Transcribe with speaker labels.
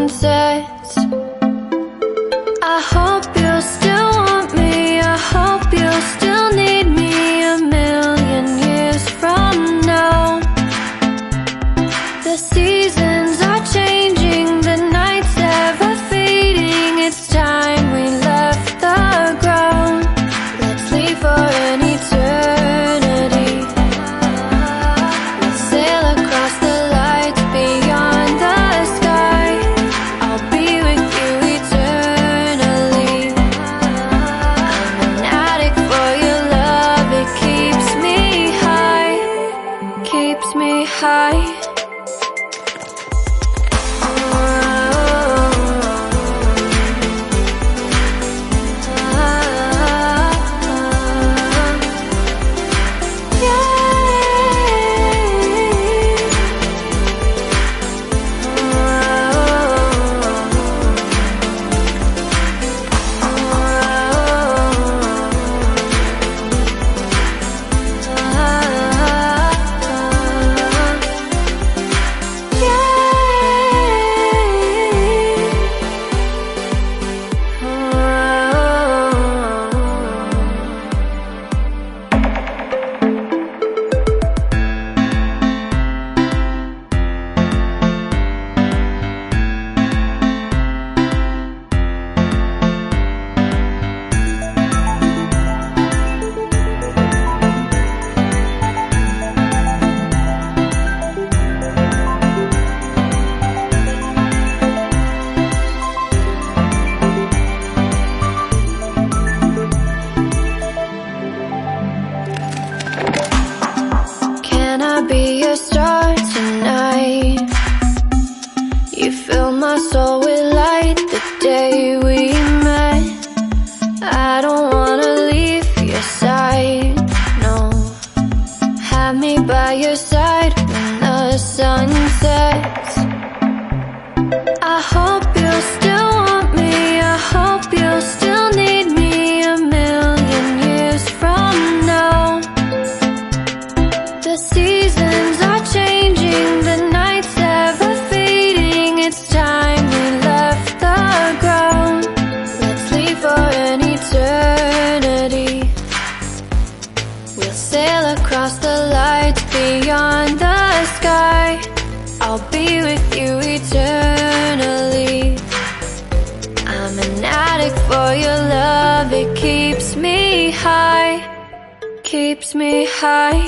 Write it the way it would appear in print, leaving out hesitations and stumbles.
Speaker 1: sun sets. I hope you'll still want me, I hope you'll still need me 1,000,000 years from now. The seasons are changing, the nights ever fading. It's time we left the ground. Let's leave for an eternity. We'll sail across the lights beyond the sky. I'll be with you eternally. I'm an addict for your love, it keeps me high, keeps me high. Can I be your star tonight? You fill my soul with light the day we met. I don't wanna leave your side, no. Have me by your side when the sun sets. I hope you'll still want me, I hope you'll still need me 1,000,000 years from now. The seasons are changing, the nights ever fading. It's time we left the ground. Let's leave for an eternity. We'll sail across the lights beyond the sky. I'll be with you eternally. I'm an addict for your love, it keeps me high, keeps me high.